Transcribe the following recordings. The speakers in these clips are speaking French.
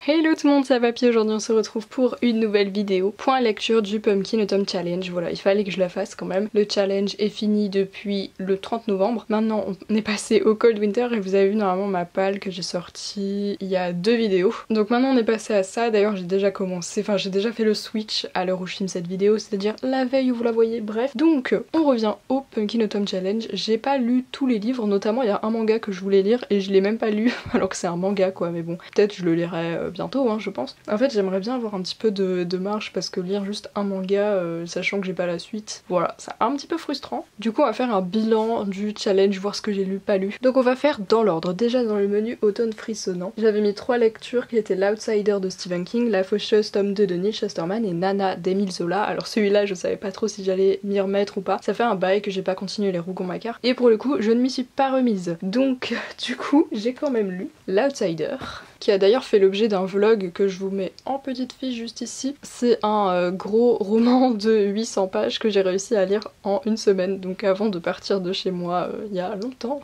Hello tout le monde, ça va Pi. Aujourd'hui on se retrouve pour une nouvelle vidéo. Point lecture du Pumpkin Autumn Challenge. Voilà, il fallait que je la fasse quand même. Le challenge est fini depuis le 30 novembre. Maintenant on est passé au Cold Winter et vous avez vu normalement ma palle que j'ai sortie il y a 2 vidéos. Donc maintenant on est passé à ça. D'ailleurs j'ai déjà commencé, enfin j'ai déjà fait le switch à l'heure où je filme cette vidéo, c'est-à-dire la veille où vous la voyez. Bref, donc on revient au Pumpkin Autumn Challenge. J'ai pas lu tous les livres, notamment il y a un manga que je voulais lire et je l'ai même pas lu alors que c'est un manga quoi, mais bon, peut-être je le lirai bientôt hein, je pense. En fait j'aimerais bien avoir un petit peu de marge parce que lire juste un manga sachant que j'ai pas la suite, voilà, c'est un petit peu frustrant. Du coup on va faire un bilan du challenge, voir ce que j'ai lu, pas lu. Donc on va faire dans l'ordre. Déjà dans le menu automne frissonnant, j'avais mis 3 lectures qui étaient L'Outsider de Stephen King, La Faucheuse tome 2 de Neil Shusterman et Nana d'Émile Zola. Alors celui-là je savais pas trop si j'allais m'y remettre ou pas, ça fait un bail que j'ai pas continué les Rougon-Macquart et pour le coup je ne m'y suis pas remise. Donc du coup j'ai quand même lu L'Outsider, qui a d'ailleurs fait l'objet d'un vlog que je vous mets en petite fiche juste ici. C'est un gros roman de 800 pages que j'ai réussi à lire en une semaine, donc avant de partir de chez moi il y a longtemps.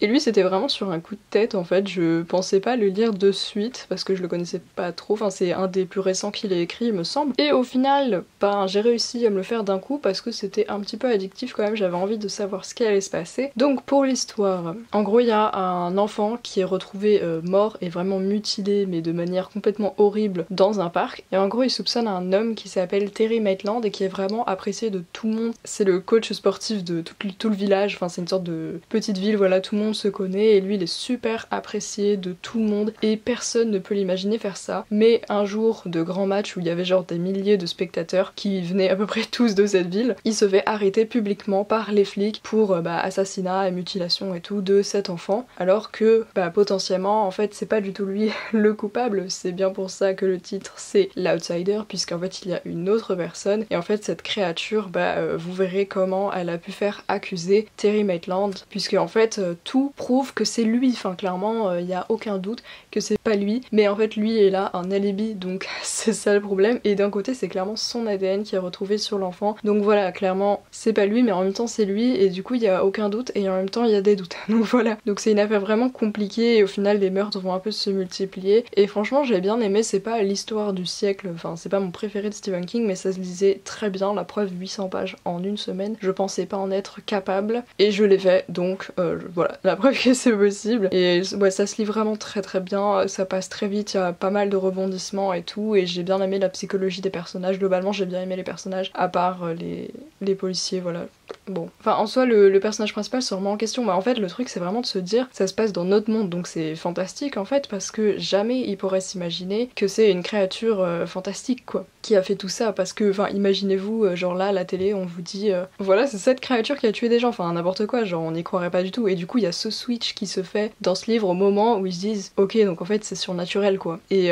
Et lui c'était vraiment sur un coup de tête en fait, je pensais pas le lire de suite parce que je le connaissais pas trop, enfin c'est un des plus récents qu'il ait écrit il me semble. Et au final, ben j'ai réussi à me le faire d'un coup parce que c'était un petit peu addictif quand même, j'avais envie de savoir ce qui allait se passer. Donc pour l'histoire, en gros il y a un enfant qui est retrouvé mort et vraiment mutilé mais de manière complètement horrible dans un parc, et en gros il soupçonne un homme qui s'appelle Terry Maitland et qui est vraiment apprécié de tout le monde. C'est le coach sportif de tout le village, enfin c'est une sorte de petite ville, voilà, tout le monde se connaît et lui il est super apprécié de tout le monde et personne ne peut l'imaginer faire ça. Mais un jour de grand match où il y avait genre des milliers de spectateurs qui venaient à peu près tous de cette ville, il se fait arrêter publiquement par les flics pour assassinat et mutilation et tout de cet enfant, alors que potentiellement en fait c'est pas du tout lui le coupable. C'est bien pour ça que le titre c'est L'Outsider, puisqu'en fait il y a une autre personne et en fait cette créature, vous verrez comment elle a pu faire accuser Terry Maitland, puisque en fait tout prouve que c'est lui, enfin clairement il y a aucun doute que c'est pas lui, mais en fait lui est là un alibi, donc c'est ça le problème. Et d'un côté c'est clairement son ADN qui est retrouvé sur l'enfant, donc voilà, clairement c'est pas lui mais en même temps c'est lui, et du coup il y a aucun doute et en même temps il y a des doutes, donc voilà, donc c'est une affaire vraiment compliquée et au final les meurtres vont un peu se multiplier. Et franchement j'ai bien aimé, c'est pas l'histoire du siècle, enfin c'est pas mon préféré de Stephen King, mais ça se lisait très bien, la preuve 800 pages en une semaine, je pensais pas en être capable et je l'ai fait, donc voilà, la preuve que c'est possible. Et ouais, ça se lit vraiment très très bien, ça passe très vite, il y a pas mal de rebondissements et tout, et j'ai bien aimé la psychologie des personnages, globalement j'ai bien aimé les personnages, à part les policiers, voilà. Bon, enfin en soi le personnage principal se remet en question, mais en fait le truc c'est vraiment de se dire ça se passe dans notre monde, donc c'est fantastique en fait, parce que jamais il pourrait s'imaginer que c'est une créature fantastique quoi, qui a fait tout ça, parce que enfin imaginez-vous genre là à la télé on vous dit voilà c'est cette créature qui a tué des gens, enfin n'importe quoi, genre on n'y croirait pas du tout, et du coup il y a ce switch qui se fait dans ce livre au moment où ils se disent ok donc en fait c'est surnaturel quoi, et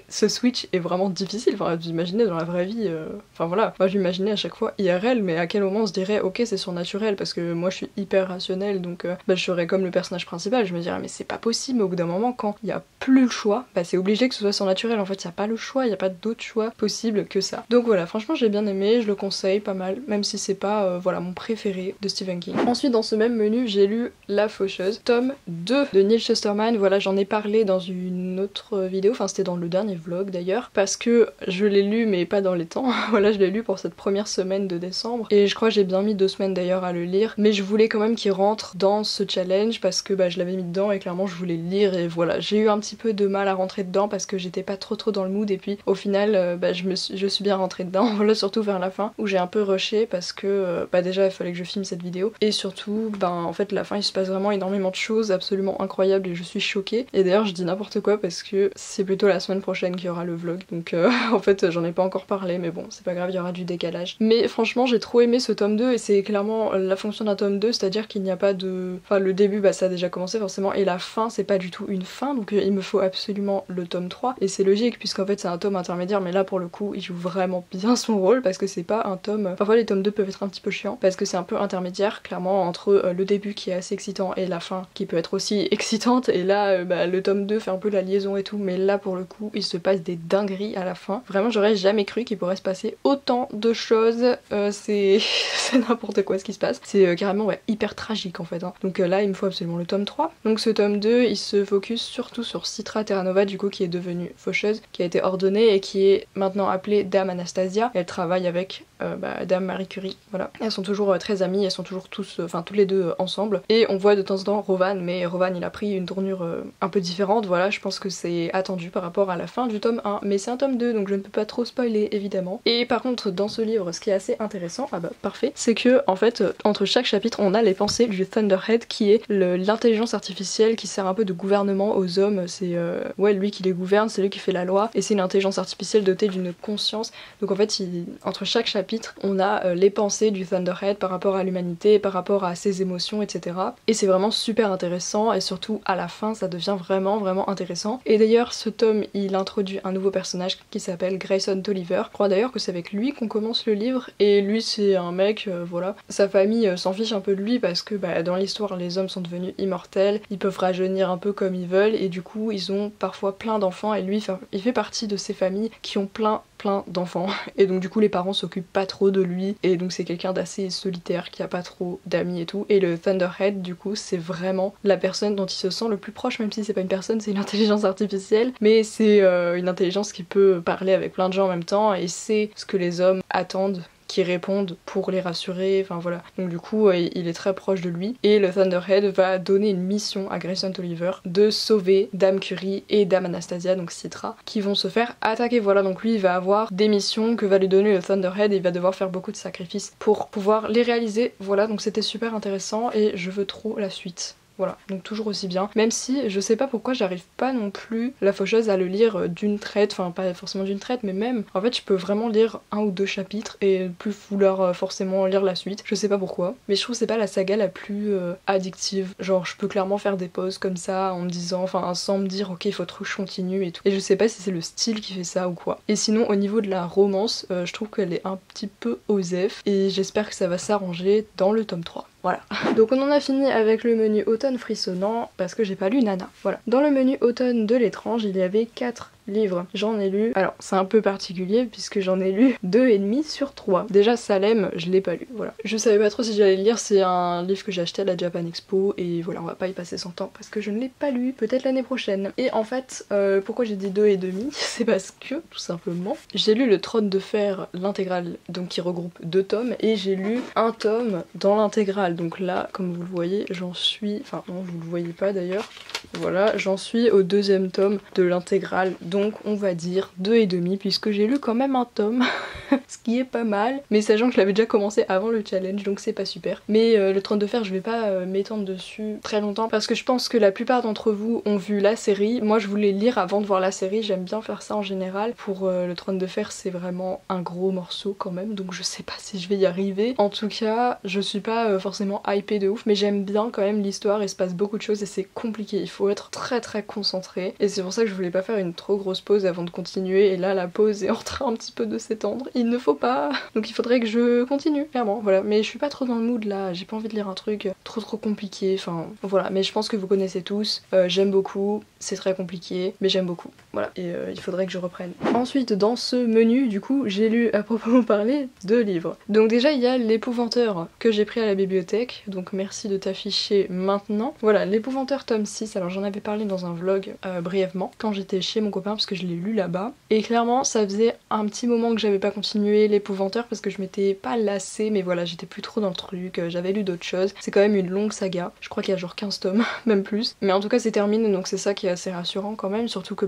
ce switch est vraiment difficile, enfin vous imaginez dans la vraie vie, enfin voilà, moi j'imaginais à chaque fois IRL, mais à quel moment on se dirait ok c'est surnaturel, parce que moi je suis hyper rationnelle, donc je serais comme le personnage principal, je me dirais mais c'est pas possible, mais au bout d'un moment quand il y a plus le choix, c'est obligé que ce soit surnaturel, en fait il y a pas le choix, il y a pas d'autre choix possible que ça. Donc voilà, franchement j'ai bien aimé, je le conseille pas mal, même si c'est pas voilà mon préféré de Stephen King. Ensuite dans ce même menu j'ai lu La Faucheuse, tome 2 de Neil Shusterman, voilà j'en ai parlé dans une autre vidéo, enfin c'était dans le dernier vlog d'ailleurs, parce que je l'ai lu mais pas dans les temps, voilà je l'ai lu pour cette première semaine de décembre, et je crois que j'ai bien mis 2 semaines d'ailleurs à le lire, mais je voulais quand même qu'il rentre dans ce challenge parce que je l'avais mis dedans et clairement je voulais le lire, et voilà j'ai eu un petit peu de mal à rentrer dedans parce que j'étais pas trop dans le mood, et puis au final je suis bien rentrée dedans, voilà, surtout vers la fin où j'ai un peu rushé parce que déjà il fallait que je filme cette vidéo, et surtout en fait la fin il se passe vraiment énormément de choses absolument incroyables et je suis choquée, et d'ailleurs je dis n'importe quoi parce que c'est plutôt la semaine prochaine qu'il y aura le vlog, donc en fait j'en ai pas encore parlé, mais bon c'est pas grave, il y aura du décalage. Mais franchement j'ai trop aimé ce tome 2 et c'est clairement la fonction d'un tome 2, c'est-à-dire qu'il n'y a pas de... Enfin le début ça a déjà commencé forcément, et la fin c'est pas du tout une fin, donc il me faut absolument le tome 3, et c'est logique puisqu'en fait c'est un tome intermédiaire, mais là pour le coup il joue vraiment bien son rôle parce que c'est pas un tome... Parfois les tomes 2 peuvent être un petit peu chiants parce que c'est un peu intermédiaire clairement entre le début qui est assez excitant et la fin qui peut être aussi excitante, et là le tome 2 fait un peu la liaison et tout, mais là pour le coup il se passe des dingueries à la fin. Vraiment j'aurais jamais cru qu'il pourrait se passer autant de choses, c'est n'importe n'importe quoi ce qui se passe. C'est carrément ouais, hyper tragique en fait. Hein. Donc là il me faut absolument le tome 3. Donc ce tome 2 il se focus surtout sur Citra Terranova du coup qui est devenue faucheuse, qui a été ordonnée et qui est maintenant appelée Dame Anastasia. Elle travaille avec Dame Marie Curie, voilà. Elles sont toujours très amies, elles sont toujours tous, enfin tous les deux ensemble. Et on voit de temps en temps Rovan, mais Rovan il a pris une tournure un peu différente, voilà, je pense que c'est attendu par rapport à la fin du tome 1. Mais c'est un tome 2 donc je ne peux pas trop spoiler évidemment. Et par contre dans ce livre ce qui est assez intéressant, ah bah parfait, c'est que en fait entre chaque chapitre on a les pensées du Thunderhead qui est l'intelligence artificielle qui sert un peu de gouvernement aux hommes. C'est ouais lui qui les gouverne, c'est lui qui fait la loi et c'est une intelligence artificielle dotée d'une conscience. Donc en fait entre chaque chapitre on a les pensées du Thunderhead par rapport à l'humanité, par rapport à ses émotions, etc. Et c'est vraiment super intéressant et surtout à la fin ça devient vraiment intéressant. Et d'ailleurs ce tome il introduit un nouveau personnage qui s'appelle Grayson Tolliver. Je crois d'ailleurs que c'est avec lui qu'on commence le livre et lui c'est un mec, voilà. Sa famille s'en fiche un peu de lui parce que dans l'histoire les hommes sont devenus immortels, ils peuvent rajeunir un peu comme ils veulent et du coup ils ont parfois plein d'enfants et lui il fait partie de ces familles qui ont plein d'enfants et donc du coup les parents s'occupent pas trop de lui et donc c'est quelqu'un d'assez solitaire qui a pas trop d'amis et tout. Et le Thunderhead du coup c'est vraiment la personne dont il se sent le plus proche, même si c'est pas une personne, c'est une intelligence artificielle, mais c'est une intelligence qui peut parler avec plein de gens en même temps et c'est ce que les hommes attendent qui répondent pour les rassurer, enfin voilà. Donc du coup il est très proche de lui et le Thunderhead va donner une mission à Grayson Tolliver de sauver Dame Curie et Dame Anastasia, donc Citra, qui vont se faire attaquer. Voilà, donc lui il va avoir des missions que va lui donner le Thunderhead et il va devoir faire beaucoup de sacrifices pour pouvoir les réaliser. Voilà, donc c'était super intéressant et je veux trop la suite. Voilà, donc toujours aussi bien. Même si je sais pas pourquoi j'arrive pas non plus La Faucheuse à le lire d'une traite, enfin pas forcément d'une traite, mais même en fait je peux vraiment lire 1 ou 2 chapitres et plus vouloir forcément lire la suite. Je sais pas pourquoi, mais je trouve que c'est pas la saga la plus addictive. Genre je peux clairement faire des pauses comme ça en me disant, enfin sans me dire ok il faut trop que je continue et tout. Et je sais pas si c'est le style qui fait ça ou quoi. Et sinon au niveau de la romance, je trouve qu'elle est un petit peu osef et j'espère que ça va s'arranger dans le tome 3. Voilà. Donc on en a fini avec le menu automne frissonnant parce que j'ai pas lu Nana. Voilà. Dans le menu automne de l'étrange, il y avait 4 livres. J'en ai lu, alors c'est un peu particulier puisque j'en ai lu 2,5 sur 3. Déjà Salem, je l'ai pas lu, voilà. Je savais pas trop si j'allais le lire, c'est un livre que j'ai acheté à la Japan Expo et voilà, on va pas y passer son temps parce que je ne l'ai pas lu, peut-être l'année prochaine. Et en fait, pourquoi j'ai dit 2,5, c'est parce que, tout simplement, j'ai lu le Trône de Fer, l'intégrale, donc qui regroupe 2 tomes, et j'ai lu un tome dans l'intégrale. Donc là, comme vous le voyez, j'en suis, enfin non, vous le voyez pas d'ailleurs, voilà, j'en suis au 2e tome de l'intégrale. Donc on va dire 2,5 puisque j'ai lu quand même un tome, ce qui est pas mal, mais sachant que je l'avais déjà commencé avant le challenge donc c'est pas super. Mais le Trône de Fer je vais pas m'étendre dessus très longtemps parce que je pense que la plupart d'entre vous ont vu la série. Moi je voulais lire avant de voir la série, j'aime bien faire ça en général. Pour le Trône de Fer c'est vraiment un gros morceau quand même donc je sais pas si je vais y arriver. En tout cas je suis pas forcément hypée de ouf mais j'aime bien quand même l'histoire, il se passe beaucoup de choses et c'est compliqué, il faut être très concentré et c'est pour ça que je voulais pas faire une trop grosse pause avant de continuer et là la pause est en train un petit peu de s'étendre, il ne faut pas, donc il faudrait que je continue clairement, voilà. Mais je suis pas trop dans le mood là, j'ai pas envie de lire un truc trop compliqué, enfin voilà. Mais je pense que vous connaissez tous, j'aime beaucoup, c'est très compliqué mais j'aime beaucoup, voilà. Et il faudrait que je reprenne. Ensuite dans ce menu du coup j'ai lu à proprement parler 2 livres. Donc déjà il y a L'Épouvanteur que j'ai pris à la bibliothèque, donc merci de t'afficher maintenant. Voilà, L'Épouvanteur tome 6, alors j'en avais parlé dans un vlog brièvement quand j'étais chez mon copain parce que je l'ai lu là-bas et clairement ça faisait un petit moment que j'avais pas continué L'Épouvanteur parce que je m'étais pas lassée, mais voilà j'étais plus trop dans le truc, j'avais lu d'autres choses. C'est quand même une longue saga, je crois qu'il y a genre 15 tomes, même plus, mais en tout cas c'est terminé donc c'est ça qui est assez rassurant quand même, surtout que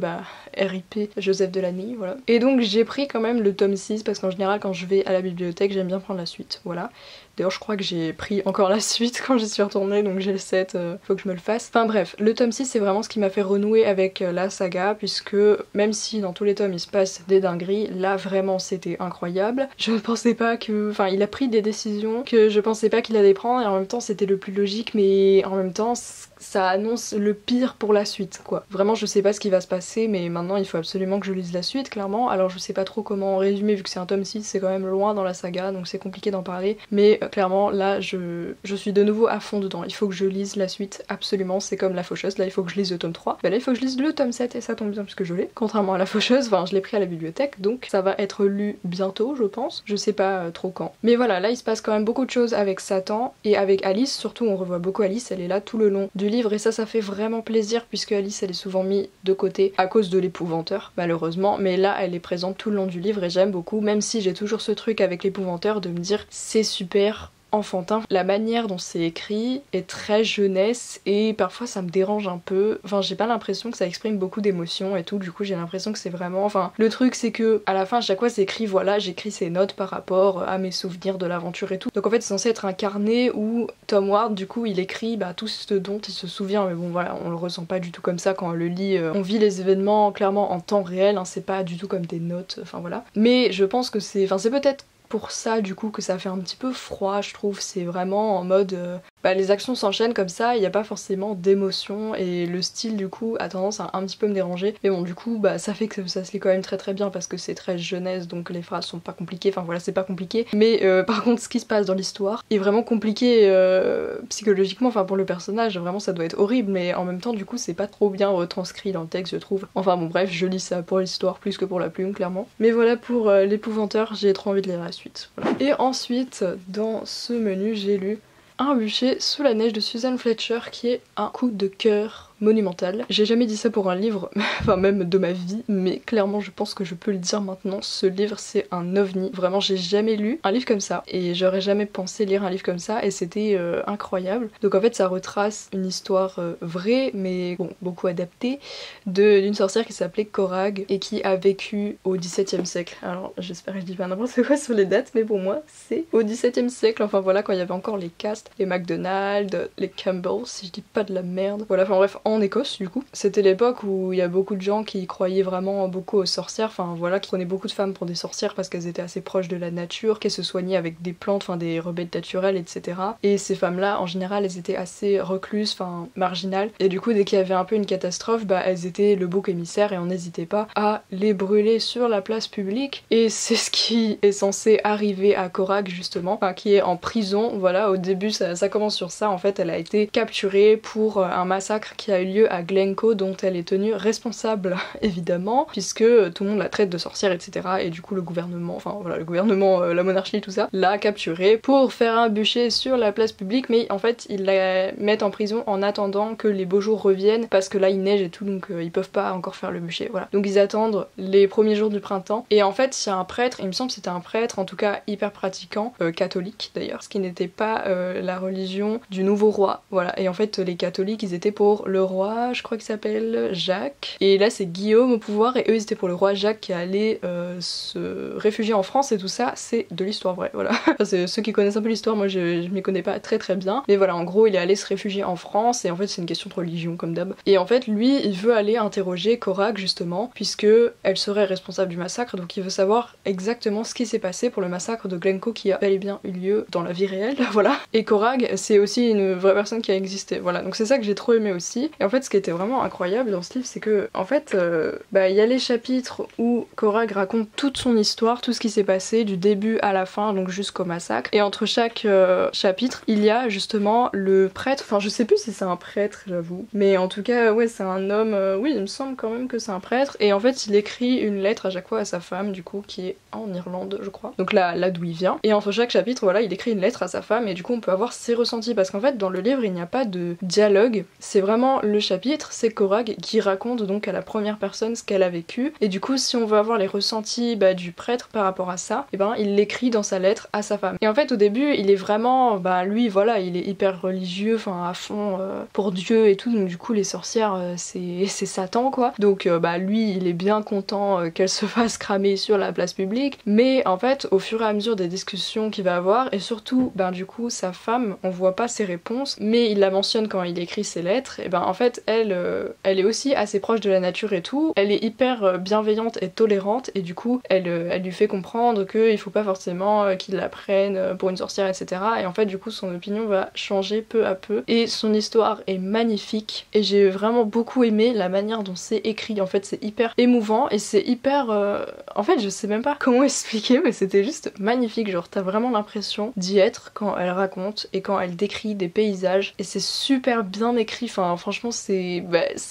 RIP Joseph Delaney, voilà. Et donc j'ai pris quand même le tome 6 parce qu'en général quand je vais à la bibliothèque j'aime bien prendre la suite, voilà. D'ailleurs je crois que j'ai pris encore la suite quand j'y suis retournée donc j'ai le 7, faut que je me le fasse. Enfin bref, le tome 6 c'est vraiment ce qui m'a fait renouer avec la saga puisque même si dans tous les tomes il se passe des dingueries, là vraiment c'était incroyable. Je ne pensais pas que... Enfin il a pris des décisions que je pensais pas qu'il allait prendre et en même temps c'était le plus logique mais en même temps ça annonce le pire pour la suite quoi. Vraiment je sais pas ce qui va se passer mais maintenant il faut absolument que je lise la suite clairement. Alors je sais pas trop comment résumer vu que c'est un tome 6, c'est quand même loin dans la saga donc c'est compliqué d'en parler. Mais clairement là je suis de nouveau à fond dedans. Il faut que je lise la suite absolument, c'est comme la faucheuse, là il faut que je lise le tome 3. Bah là il faut que je lise le tome 7 et ça tombe bien puisque je l'ai. Contrairement à la faucheuse, enfin je l'ai pris à la bibliothèque donc ça va être lu bientôt je pense. Je sais pas trop quand. Mais voilà, là il se passe quand même beaucoup de choses avec Satan et avec Alice, surtout on revoit beaucoup Alice, elle est là tout le long du livre et ça fait vraiment plaisir puisque Alice elle est souvent mise de côté à cause de l'épouvanteur malheureusement, mais là elle est présente tout le long du livre et j'aime beaucoup, même si j'ai toujours ce truc avec l'épouvanteur de me dire c'est super enfantin. La manière dont c'est écrit est très jeunesse et parfois ça me dérange un peu. Enfin j'ai pas l'impression que ça exprime beaucoup d'émotions et tout, du coup j'ai l'impression que c'est vraiment... Enfin le truc c'est que à la fin à chaque fois c'est écrit voilà j'écris ces notes par rapport à mes souvenirs de l'aventure et tout. Donc en fait c'est censé être un carnet où Tom Ward du coup il écrit tout ce dont il se souvient mais bon voilà on le ressent pas du tout comme ça quand on le lit. On vit les événements clairement en temps réel, hein, c'est pas du tout comme des notes, enfin voilà. Mais je pense que c'est... Enfin c'est peut-être pour ça du coup que ça fait un petit peu froid je trouve, c'est vraiment en mode les actions s'enchaînent comme ça, il n'y a pas forcément d'émotion et le style du coup a tendance à un petit peu me déranger mais bon du coup ça fait que ça se lit quand même très très bien parce que c'est très jeunesse donc les phrases sont pas compliquées, enfin voilà c'est pas compliqué mais par contre ce qui se passe dans l'histoire est vraiment compliqué psychologiquement, enfin pour le personnage vraiment ça doit être horrible mais en même temps du coup c'est pas trop bien retranscrit dans le texte je trouve, enfin bon bref je lis ça pour l'histoire plus que pour la plume clairement, mais voilà pour l'épouvanteur, j'ai trop envie de lire la suite. Voilà. Et ensuite dans ce menu j'ai lu Un bûcher sous la neige de Susan Fletcher qui est un coup de cœur monumental. J'ai jamais dit ça pour un livre, enfin même de ma vie, mais clairement je pense que je peux le dire maintenant, ce livre c'est un ovni. Vraiment j'ai jamais lu un livre comme ça et j'aurais jamais pensé lire un livre comme ça et c'était incroyable. Donc en fait ça retrace une histoire vraie mais bon beaucoup adaptée d'une sorcière qui s'appelait Corag et qui a vécu au XVIIe siècle. Alors j'espère que je dis pas n'importe quoi sur les dates mais pour moi c'est au XVIIe siècle, enfin voilà quand il y avait encore les castes, les MacDonald, les Campbell si je dis pas de la merde. Voilà enfin bref en Écosse du coup. C'était l'époque où il y a beaucoup de gens qui croyaient vraiment beaucoup aux sorcières, enfin voilà, qui prenaient beaucoup de femmes pour des sorcières parce qu'elles étaient assez proches de la nature, qu'elles se soignaient avec des plantes, enfin des remèdes naturels, etc. Et ces femmes-là, en général, elles étaient assez recluses, enfin marginales, et du coup dès qu'il y avait un peu une catastrophe, elles étaient le bouc émissaire et on n'hésitait pas à les brûler sur la place publique. Et c'est ce qui est censé arriver à Corag justement, enfin qui est en prison, voilà, au début ça commence sur ça, en fait elle a été capturée pour un massacre qui a eu lieu à Glencoe dont elle est tenue responsable évidemment puisque tout le monde la traite de sorcière etc et du coup le gouvernement, enfin voilà le gouvernement, la monarchie tout ça l'a capturée pour faire un bûcher sur la place publique mais en fait ils la mettent en prison en attendant que les beaux jours reviennent parce que là il neige et tout donc ils peuvent pas encore faire le bûcher, voilà. Donc ils attendent les premiers jours du printemps et en fait il y a un prêtre, il me semble que c'était un prêtre en tout cas hyper pratiquant, catholique d'ailleurs, ce qui n'était pas la religion du nouveau roi, voilà. Et en fait les catholiques ils étaient pour le roi, je crois qu'il s'appelle Jacques, et là c'est Guillaume au pouvoir et eux ils étaient pour le roi Jacques qui allait se réfugier en France et tout ça c'est de l'histoire vraie, voilà. Enfin, c'est ceux qui connaissent un peu l'histoire, moi je m'y connais pas très très bien, mais voilà en gros il est allé se réfugier en France et en fait c'est une question de religion comme d'hab. Et en fait lui il veut aller interroger Corag justement puisque elle serait responsable du massacre, donc il veut savoir exactement ce qui s'est passé pour le massacre de Glencoe qui a bel et bien eu lieu dans la vie réelle, voilà. Et Corag c'est aussi une vraie personne qui a existé, voilà. Donc c'est ça que j'ai trop aimé aussi. Et en fait ce qui était vraiment incroyable dans ce livre c'est que en fait il y a les chapitres où Corag raconte toute son histoire, tout ce qui s'est passé du début à la fin donc jusqu'au massacre, et entre chaque chapitre il y a justement le prêtre, enfin je sais plus si c'est un prêtre j'avoue, mais en tout cas ouais c'est un homme, oui il me semble quand même que c'est un prêtre, et en fait il écrit une lettre à chaque fois à sa femme du coup qui est en Irlande je crois, donc là d'où il vient, et entre chaque chapitre voilà il écrit une lettre à sa femme et du coup on peut avoir ses ressentis parce qu'en fait dans le livre il n'y a pas de dialogue, c'est vraiment le chapitre, c'est Corag qui raconte donc à la première personne ce qu'elle a vécu, et du coup si on veut avoir les ressentis du prêtre par rapport à ça, et il l'écrit dans sa lettre à sa femme. Et en fait au début il est vraiment, lui voilà il est hyper religieux, enfin à fond pour Dieu et tout, donc du coup les sorcières c'est Satan quoi, donc lui il est bien content qu'elle se fasse cramer sur la place publique, mais en fait au fur et à mesure des discussions qu'il va avoir, et surtout du coup sa femme on voit pas ses réponses mais il la mentionne quand il écrit ses lettres, et en fait elle est aussi assez proche de la nature et tout, elle est hyper bienveillante et tolérante et du coup elle lui fait comprendre qu'il faut pas forcément qu'il la prenne pour une sorcière, etc. Et en fait du coup son opinion va changer peu à peu et son histoire est magnifique et j'ai vraiment beaucoup aimé la manière dont c'est écrit. En fait c'est hyper émouvant et c'est hyper en fait je sais même pas comment expliquer, mais c'était juste magnifique, genre t'as vraiment l'impression d'y être quand elle raconte et quand elle décrit des paysages et c'est super bien écrit. Enfin franchement c'est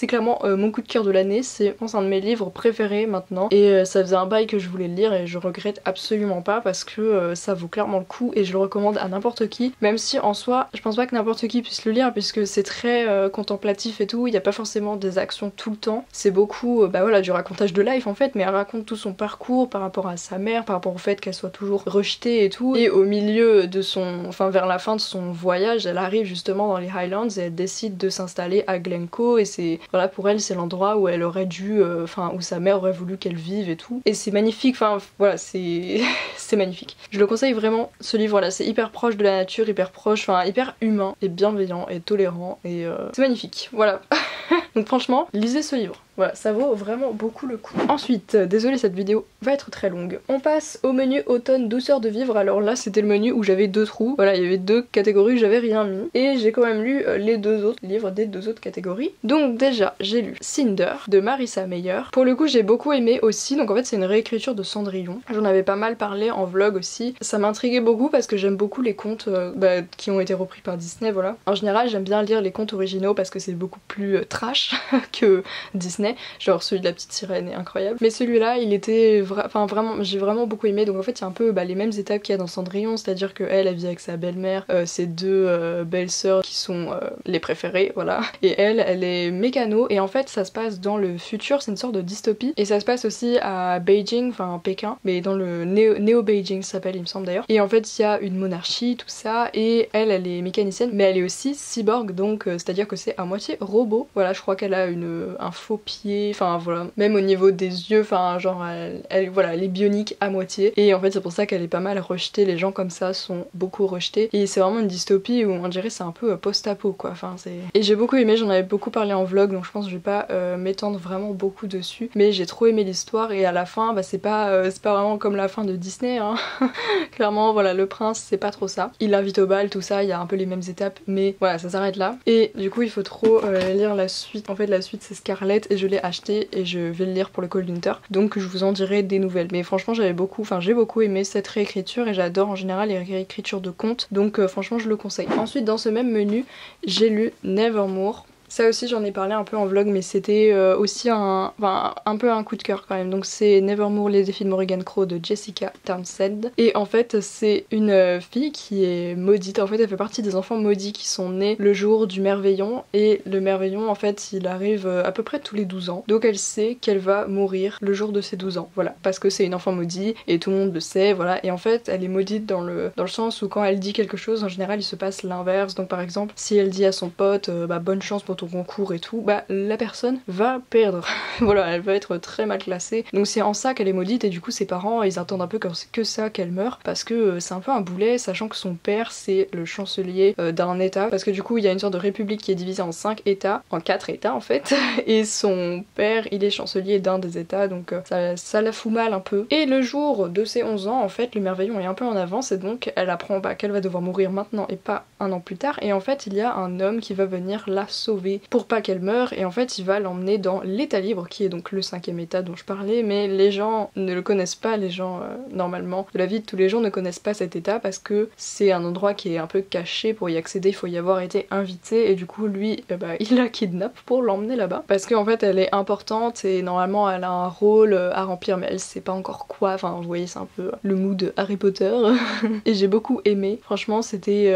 clairement mon coup de cœur de l'année, c'est je pense un de mes livres préférés maintenant et ça faisait un bail que je voulais le lire et je regrette absolument pas parce que ça vaut clairement le coup et je le recommande à n'importe qui, même si en soi je pense pas que n'importe qui puisse le lire puisque c'est très contemplatif et tout, il n'y a pas forcément des actions tout le temps, c'est beaucoup voilà du racontage de life en fait, mais elle raconte tout son parcours par rapport à sa mère, par rapport au fait qu'elle soit toujours rejetée et tout, et au milieu de vers la fin de son voyage elle arrive justement dans les Highlands et elle décide de s'installer à Glencoe et c'est voilà pour elle c'est l'endroit où elle aurait dû où sa mère aurait voulu qu'elle vive et tout, et c'est magnifique, enfin voilà c'est c'est magnifique, je le conseille vraiment ce livre là, c'est hyper proche de la nature, hyper proche, enfin hyper humain et bienveillant et tolérant et c'est magnifique, voilà. Donc franchement lisez ce livre. Voilà, ça vaut vraiment beaucoup le coup. Ensuite, désolée cette vidéo va être très longue. On passe au menu automne douceur de vivre. Alors là c'était le menu où j'avais deux trous. Voilà, il y avait deux catégories où j'avais rien mis. Et j'ai quand même lu les deux autres livres des deux autres catégories. Donc déjà, j'ai lu Cinder de Marissa Meyer. Pour le coup j'ai beaucoup aimé aussi. Donc en fait c'est une réécriture de Cendrillon. J'en avais pas mal parlé en vlog aussi. Ça m'intriguait beaucoup parce que j'aime beaucoup les contes qui ont été repris par Disney, voilà. En général j'aime bien lire les contes originaux parce que c'est beaucoup plus trash que Disney. Genre celui de la petite sirène est incroyable, mais celui-là il était vraiment, j'ai vraiment beaucoup aimé. Donc en fait il y a un peu les mêmes étapes qu'il y a dans Cendrillon, c'est-à-dire que elle vit avec sa belle-mère, ses deux belles sœurs qui sont les préférées, voilà, et elle est mécano et en fait ça se passe dans le futur, c'est une sorte de dystopie et ça se passe aussi à Beijing, enfin Pékin, mais dans le Néo-Beijing ça s'appelle il me semble d'ailleurs, et en fait il y a une monarchie, tout ça, et elle est mécanicienne mais elle est aussi cyborg, donc c'est-à-dire que c'est à moitié robot, voilà, je crois qu'elle a un faux pied, enfin voilà, même au niveau des yeux, enfin genre voilà, elle est bionique à moitié et en fait c'est pour ça qu'elle est pas mal rejetée, les gens comme ça sont beaucoup rejetés et c'est vraiment une dystopie où on dirait c'est un peu post-apo quoi, enfin c'est... Et j'ai beaucoup aimé, j'en avais beaucoup parlé en vlog donc je pense que je vais pas m'étendre vraiment beaucoup dessus, mais j'ai trop aimé l'histoire et à la fin c'est pas vraiment comme la fin de Disney hein. Clairement voilà, le prince c'est pas trop ça, il l'invite au bal, tout ça, il y a un peu les mêmes étapes mais voilà ça s'arrête là et du coup il faut trop lire la suite. En fait la suite c'est Scarlett et je l'ai acheté et je vais le lire pour le Cold Winter, donc je vous en dirai des nouvelles, mais franchement j'ai beaucoup aimé cette réécriture et j'adore en général les réécritures de contes, donc franchement je le conseille. Ensuite dans ce même menu j'ai lu Nevermore. Ça aussi j'en ai parlé un peu en vlog mais c'était aussi un peu un coup de cœur quand même. Donc c'est Nevermore, les défis de Morrigan Crow de Jessica Townsend. Et en fait c'est une fille qui est maudite, en fait elle fait partie des enfants maudits qui sont nés le jour du merveillon. Et le merveillon en fait il arrive à peu près tous les 12 ans. Donc elle sait qu'elle va mourir le jour de ses 12 ans, voilà. Parce que c'est une enfant maudite et tout le monde le sait, voilà. Et en fait elle est maudite dans le sens où quand elle dit quelque chose en général il se passe l'inverse. Donc par exemple si elle dit à son pote bonne chance pour ton concours et tout, la personne va perdre. Voilà, elle va être très mal classée. Donc c'est en ça qu'elle est maudite et du coup ses parents ils attendent un peu que ça qu'elle meure parce que c'est un peu un boulet, sachant que son père c'est le chancelier d'un état, parce que du coup il y a une sorte de république qui est divisée en 5 états, en 4 états en fait, et son père il est chancelier d'un des états, donc ça la fout mal un peu. Et le jour de ses 11 ans en fait le merveillon est un peu en avance et donc elle apprend qu'elle va devoir mourir maintenant et pas un an plus tard, et en fait il y a un homme qui va venir la sauver pour pas qu'elle meure, et en fait il va l'emmener dans l'état libre qui est donc le 5e état dont je parlais, mais les gens ne le connaissent pas, les gens normalement de la vie de tous les jours ne connaissent pas cet état parce que c'est un endroit qui est un peu caché, pour y accéder il faut y avoir été invité, et du coup lui il la kidnappe pour l'emmener là-bas parce qu'en fait elle est importante et normalement elle a un rôle à remplir mais elle sait pas encore quoi, enfin vous voyez c'est un peu le mood Harry Potter. Et j'ai beaucoup aimé, franchement c'était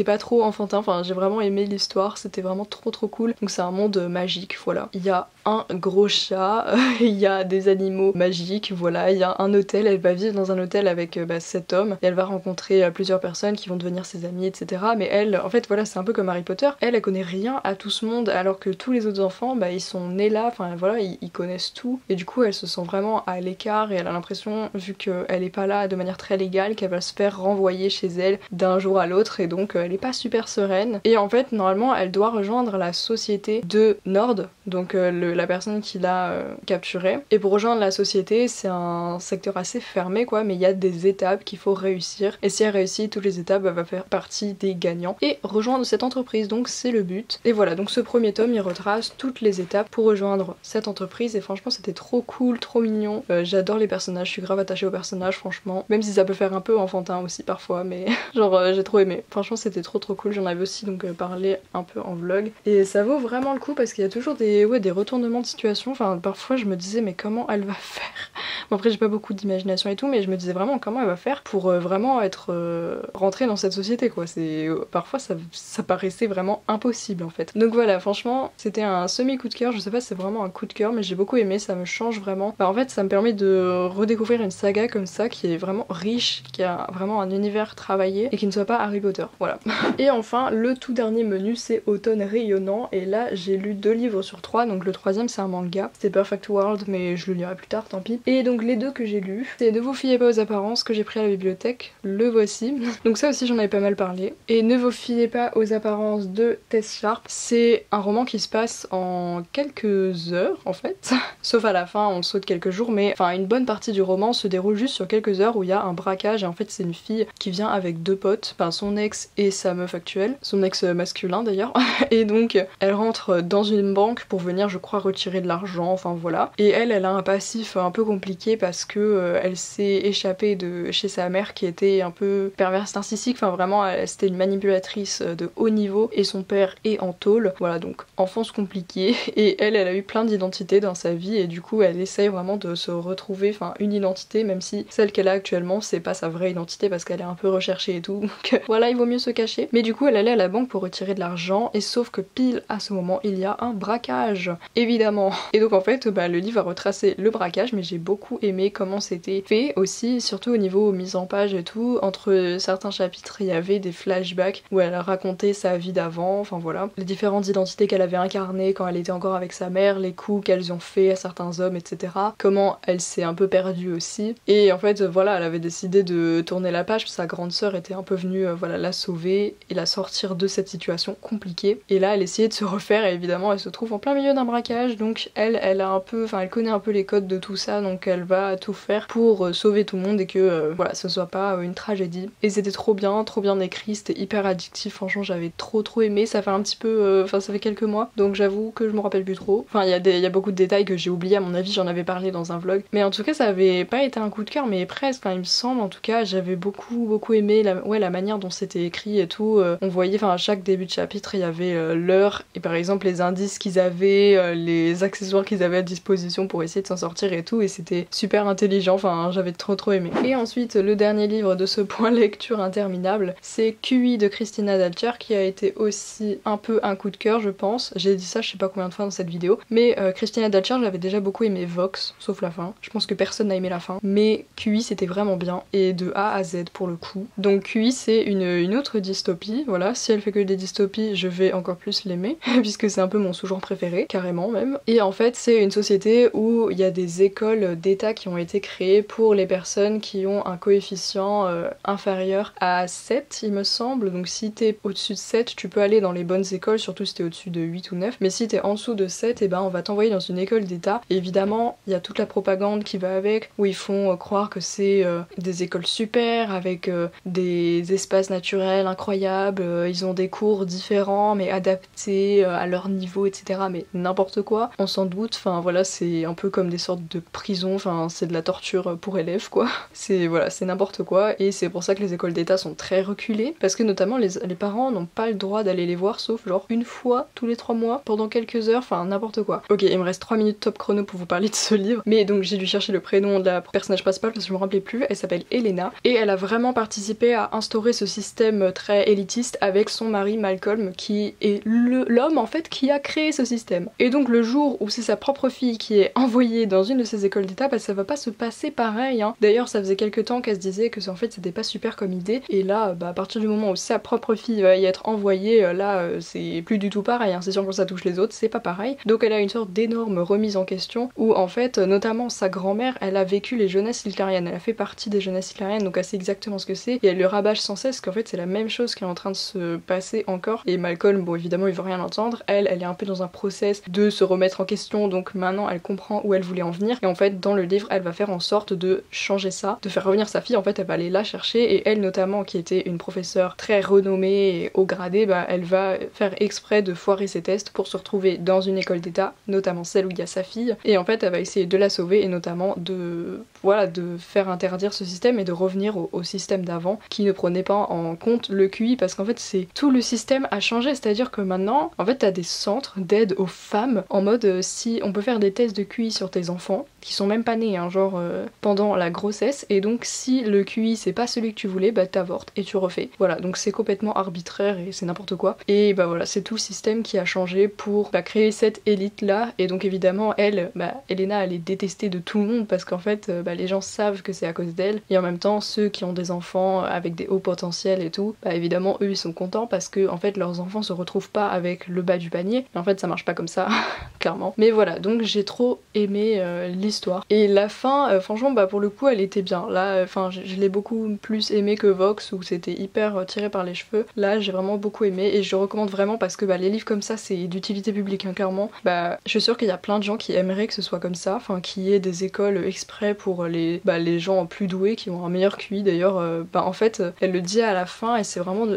pas trop enfantin, enfin j'ai vraiment aimé l'histoire, c'était vraiment trop cool. Donc c'est un monde magique, voilà. Il y a un gros chat, il y a des animaux magiques, voilà, il y a un hôtel, elle va vivre dans un hôtel avec cet homme, et elle va rencontrer plusieurs personnes qui vont devenir ses amies, etc. Mais elle, en fait voilà, c'est un peu comme Harry Potter, elle connaît rien à tout ce monde, alors que tous les autres enfants, ils sont nés là, enfin voilà, ils connaissent tout, et du coup elle se sent vraiment à l'écart, et elle a l'impression, vu qu'elle est pas là de manière très légale, qu'elle va se faire renvoyer chez elle d'un jour à l'autre, et donc elle est pas super sereine. Et en fait, normalement, elle doit rejoindre la société de Nord, donc la personne qui l'a capturé. Et pour rejoindre la société, c'est un secteur assez fermé quoi, mais il y a des étapes qu'il faut réussir. Et si elle réussit toutes les étapes, elle va faire partie des gagnants et rejoindre cette entreprise, donc c'est le but. Et voilà, donc ce premier tome, il retrace toutes les étapes pour rejoindre cette entreprise et franchement c'était trop cool, trop mignon. J'adore les personnages, je suis grave attachée aux personnages franchement, même si ça peut faire un peu enfantin aussi parfois, mais genre j'ai trop aimé. Franchement c'était trop cool, j'en avais aussi donc parlé un peu en vlog et ça vaut vraiment le coup parce qu'il y a toujours des retournements de situation. Enfin parfois je me disais mais comment elle va faire. Bon après j'ai pas beaucoup d'imagination et tout, mais je me disais vraiment comment elle va faire pour vraiment être rentrée dans cette société quoi. Parfois ça paraissait vraiment impossible en fait. Donc voilà, franchement c'était un semi coup de cœur, je sais pas si c'est vraiment un coup de cœur mais j'ai beaucoup aimé, ça me change vraiment. En fait ça me permet de redécouvrir une saga comme ça qui est vraiment riche, qui a vraiment un univers travaillé et qui ne soit pas Harry Potter, voilà. Et enfin le tout dernier menu c'est Automne rayonnant et là j'ai lu 2 livres sur 3, donc le troisième c'est un manga, c'est Perfect World mais je le lirai plus tard, tant pis. Et donc les 2 que j'ai lus, c'est Ne vous fiez pas aux apparences que j'ai pris à la bibliothèque, le voici. Donc ça aussi j'en avais pas mal parlé. Et Ne vous fiez pas aux apparences de Tess Sharp, c'est un roman qui se passe en quelques heures en fait, sauf à la fin on saute quelques jours, mais enfin une bonne partie du roman se déroule juste sur quelques heures où il y a un braquage et en fait c'est une fille qui vient avec 2 potes, enfin son ex et sa meuf actuelle, son ex masculin d'ailleurs, et donc elle rentre dans une banque pour venir je crois retirer de l'argent, enfin voilà, et elle a un passif un peu compliqué parce que elle s'est échappée de chez sa mère qui était un peu perverse narcissique, enfin vraiment c'était une manipulatrice de haut niveau et son père est en tôle, voilà donc enfance compliquée et elle a eu plein d'identités dans sa vie et du coup elle essaye vraiment de se retrouver, enfin une identité même si celle qu'elle a actuellement c'est pas sa vraie identité parce qu'elle est un peu recherchée et tout, donc voilà il vaut mieux se cacher. Mais du coup elle allait à la banque pour retirer de l'argent et sauf que pile à ce moment il y a un braquage, évidemment. Et donc en fait le livre a retracé le braquage mais j'ai beaucoup aimé comment c'était fait aussi, surtout au niveau mise en page et tout. Entre certains chapitres il y avait des flashbacks où elle racontait sa vie d'avant, enfin voilà, les différentes identités qu'elle avait incarnées quand elle était encore avec sa mère, les coups qu'elles ont fait à certains hommes, etc. Comment elle s'est un peu perdue aussi. Et en fait voilà, elle avait décidé de tourner la page, sa grande sœur était un peu venue voilà, la sauver et la sortir de cette situation compliquée. Et là elle essayait de se refaire et évidemment elle se trouve en plein milieu d'un braquage, donc elle a un peu, enfin elle connaît un peu les codes de tout ça, donc elle va tout faire pour sauver tout le monde et que voilà, ce soit pas une tragédie. Et c'était trop bien écrit, c'était hyper addictif, franchement j'avais trop aimé. Ça fait un petit peu, enfin ça fait quelques mois, donc j'avoue que je me rappelle plus trop. Enfin il y a beaucoup de détails que j'ai oubliés, à mon avis j'en avais parlé dans un vlog, mais en tout cas ça avait pas été un coup de cœur, mais presque, enfin il me semble, en tout cas j'avais beaucoup aimé la manière dont c'était écrit et tout. On voyait, enfin à chaque début de chapitre il y avait l'heure et par exemple les indices qu'ils avaient, les accessoires qu'ils avaient à disposition pour essayer de s'en sortir et tout, et c'était super intelligent, enfin j'avais trop aimé. Et ensuite le dernier livre de ce point lecture interminable, c'est QI de Christina Dalcher qui a été aussi un peu un coup de cœur je pense. J'ai dit ça je sais pas combien de fois dans cette vidéo, mais Christina Dalcher j'avais déjà beaucoup aimé Vox, sauf la fin. Je pense que personne n'a aimé la fin, mais QI c'était vraiment bien et de A à Z pour le coup. Donc QI c'est une autre dystopie, voilà, si elle fait que des dystopies je vais encore plus l'aimer puisque c'est un peu mon sous-genre préféré, carrément même. Et en fait c'est une société où il y a des écoles d'état qui ont été créées pour les personnes qui ont un coefficient inférieur à 7 il me semble, donc si t'es au-dessus de 7 tu peux aller dans les bonnes écoles, surtout si t'es au-dessus de 8 ou 9, mais si t'es en dessous de 7 et ben on va t'envoyer dans une école d'état. Et évidemment il y a toute la propagande qui va avec, où ils font croire que c'est des écoles super avec des espaces naturels incroyables, ils ont des cours différents mais adaptés à leur niveau, etc. Mais n'importe quoi, on s'en doute, enfin voilà, c'est un peu comme des sortes de prisons, enfin c'est de la torture pour élèves quoi. C'est voilà, c'est n'importe quoi et c'est pour ça que les écoles d'état sont très reculées, parce que notamment les parents n'ont pas le droit d'aller les voir sauf genre une fois tous les 3 mois pendant quelques heures, enfin n'importe quoi. Ok, il me reste 3 minutes top chrono pour vous parler de ce livre, mais donc j'ai dû chercher le prénom de la personnage principale parce que je me rappelais plus, elle s'appelle Elena et elle a vraiment participé à instaurer ce système très élitiste avec son mari Malcolm qui est l'homme en fait qui a créé ce système. Et donc le jour où c'est sa propre fille qui est envoyée dans une de ces écoles d'état, bah ça va pas se passer pareil hein. D'ailleurs ça faisait quelques temps qu'elle se disait que en fait c'était pas super comme idée, et là bah à partir du moment où sa propre fille va y être envoyée, c'est plus du tout pareil hein. C'est sûr que quand ça touche les autres c'est pas pareil. Donc elle a une sorte d'énorme remise en question où en fait notamment sa grand-mère elle a vécu les jeunesses hitlériennes, elle a fait partie des jeunesses hitlériennes donc elle sait exactement ce que c'est, et elle le rabâche sans cesse qu'en fait c'est la même chose qui est en train de se passer encore. Et Malcolm bon évidemment il veut rien entendre. Elle est un peu dans un process de se remettre en question, donc maintenant elle comprend où elle voulait en venir. Et en fait dans le livre elle va faire en sorte de changer ça, de faire revenir sa fille. En fait elle va aller la chercher, et elle notamment qui était une professeure très renommée et haut gradée, bah elle va faire exprès de foirer ses tests pour se retrouver dans une école d'état, notamment celle où il y a sa fille, et en fait elle va essayer de la sauver, et notamment de faire interdire ce système et de revenir au système d'avant qui ne prenait pas en compte le QI, parce qu'en fait c'est tout le système a changé, c'est-à-dire que maintenant en fait t'as des centres d'aide aux femmes en mode si on peut faire des tests de QI sur tes enfants qui sont même pas nés, hein, genre pendant la grossesse, et donc si le QI c'est pas celui que tu voulais, bah t'avortes et tu refais. Voilà, donc c'est complètement arbitraire et c'est n'importe quoi. Et bah voilà, c'est tout le système qui a changé pour créer cette élite là, et donc évidemment elle, Elena elle est détestée de tout le monde parce qu'en fait les gens savent que c'est à cause d'elle, et en même temps ceux qui ont des enfants avec des hauts potentiels et tout, évidemment eux ils sont contents parce que en fait leurs enfants se retrouvent pas avec le bas du panier, mais en fait ça marche pas comme ça, clairement. Mais voilà, donc j'ai trop aimé l'histoire. Et la fin, franchement pour le coup elle était bien. Là, je l'ai beaucoup plus aimé que Vox où c'était hyper tiré par les cheveux. Là j'ai vraiment beaucoup aimé et je recommande vraiment parce que les livres comme ça c'est d'utilité publique, hein, clairement. Je suis sûre qu'il y a plein de gens qui aimeraient que ce soit comme ça, qu'il y ait des écoles exprès pour les gens plus doués qui ont un meilleur QI. D'ailleurs en fait elle le dit à la fin, et c'est vraiment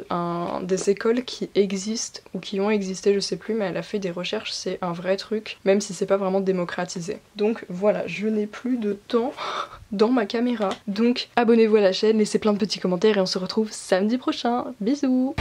des écoles qui existent ou qui ont existé, je sais plus, mais elle a fait des recherches, c'est un vrai truc, même si c'est pas vraiment démocratisé. Donc voilà, je n'ai plus de temps dans ma caméra, donc abonnez-vous à la chaîne, laissez plein de petits commentaires et on se retrouve samedi prochain. Bisous.